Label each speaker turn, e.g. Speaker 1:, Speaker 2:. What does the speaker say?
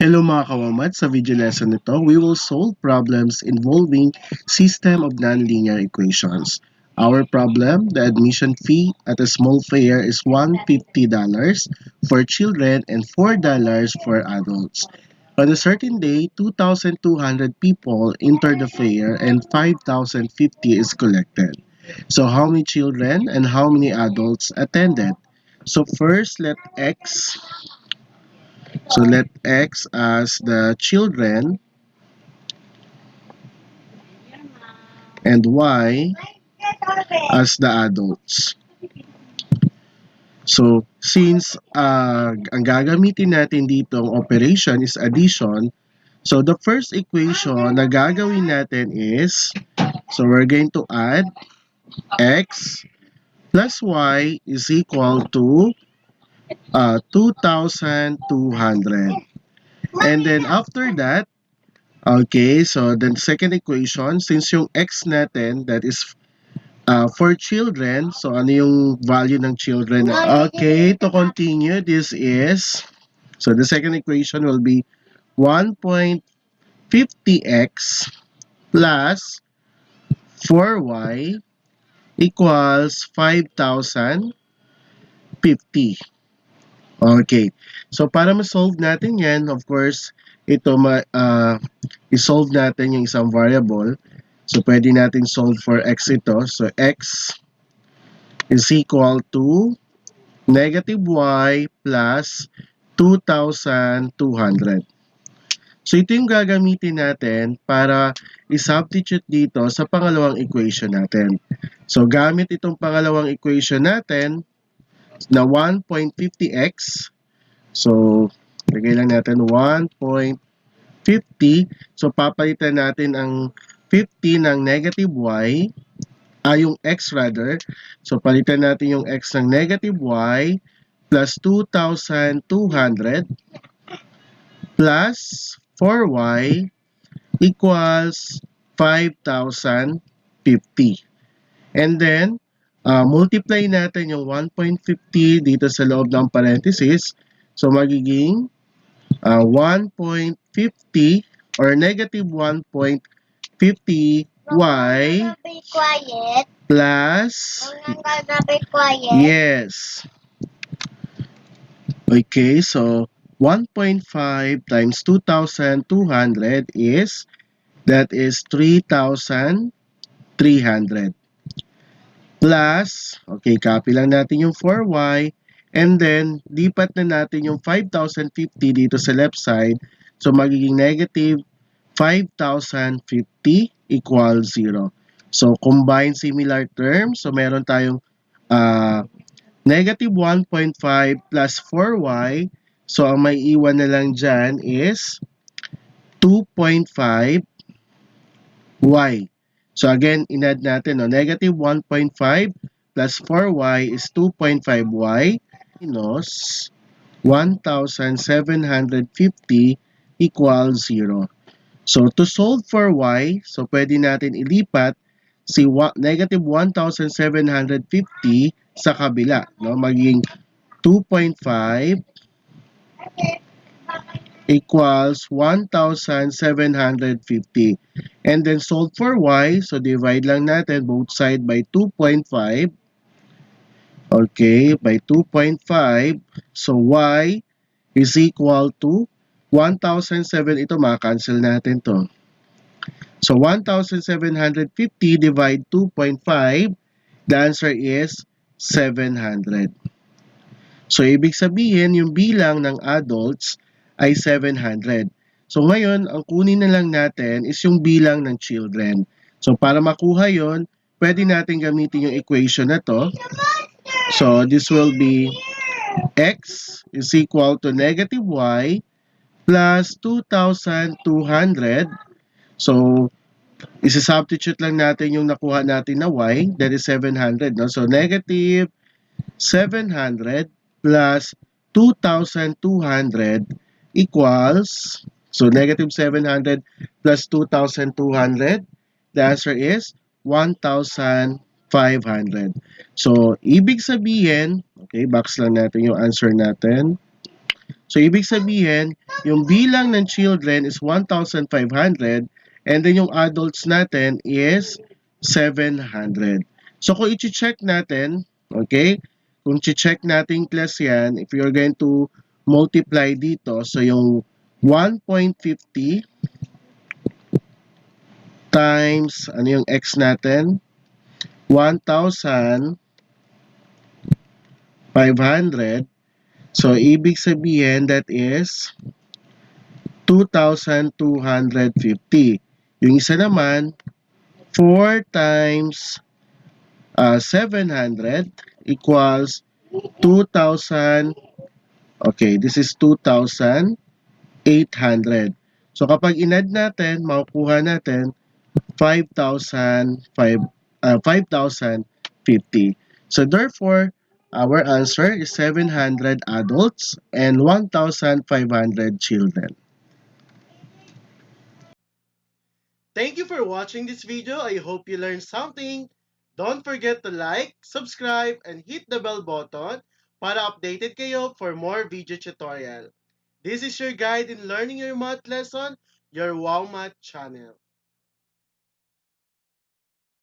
Speaker 1: Hello mga kawamad, sa video lesson nito, we will solve problems involving system of nonlinear equations. Our problem, the admission fee at a small fair is $150 for children and $4 for adults. On a certain day, 2,200 people enter the fair and 5,050 is collected. So how many children and how many adults attended? So first, let X as the children and Y as the adults. So, since ang gagamitin natin dito ang operation is addition, so the first equation na gagawin natin is, so we're going to add X plus Y is equal to 2,200. And then after that, okay, so then second equation, since yung X natin, that is for children, so ano yung value ng children? Okay, to continue, this is, so the second equation will be 1.50x plus 4y equals 5,050. Okay, so para ma-solve natin yan, of course, i-solve natin yung isang variable. So, pwede natin solve for x ito. So, x is equal to negative y plus 2,200. So, ito yung gagamitin natin para i-substitute dito sa pangalawang equation natin. So, gamit itong pangalawang equation natin na 1.50x. So, lagay lang natin 1.50. So, papalitan natin ang 50 ng negative y, yung x rather. So, palitan natin yung x ng negative y plus 2,200 plus 4y equals 5,050. And then, multiply natin yung 1.50 dito sa loob ng parenthesis. So, magiging 1.50 or negative 1.50y plus, yes. Okay, so 1.5 times 2,200 is, that is 3,300. Plus, okay, copy lang natin yung 4y, and then lipat na natin yung 5,050 dito sa left side. So, magiging negative 5,050 equals 0. So, combine similar terms. So, meron tayong negative 1.5 plus 4y. So, ang may iwan na lang dyan is 2.5y. So, again, inadd natin, no? Negative 1.5 plus 4y is 2.5y minus 1,750 equals 0. So, to solve for y, so pwede natin ilipat si negative 1,750 sa kabila. No? Magiging 2.5 equals 1,750. And then solve for y, so divide lang natin both side by 2.5. Okay, by 2.5. So y is equal to 1,007. Ito, makancel natin to. So 1,750 divide 2.5. The answer is 700. So ibig sabihin, yung bilang ng adults ay 700. So ngayon, ang kunin na lang natin is yung bilang ng children. So para makuha yon, pwede natin gamitin yung equation na to. So this will be x is equal to negative y plus 2,200. So, isa-substitute lang natin yung nakuha natin na y, that is 700. No? So, negative 700 plus 2,200 equals, so negative 700 plus 2,200, the answer is 1,500. So, ibig sabihin, okay, box lang natin yung answer natin. So, ibig sabihin, yung bilang ng children is 1,500 and then yung adults natin is 700. So, kung i-check natin, okay, kung i-check natin class yan, if you're going to multiply dito, so yung 1.50 times, ano yung x natin? 1,500. So, ibig sabihin that is 2,250. Yung isa naman, 4 times 700 equals 2,000. Okay, this is 2,800. So, kapag inad natin, makukuha natin 5,050. So therefore, our answer is 700 adults and 1,500 children. Thank you for watching this video. I hope you learned something. Don't forget to like, subscribe, and hit the bell button para updated kayo for more video tutorial. This is your guide in learning your math lesson, your Wow Math channel.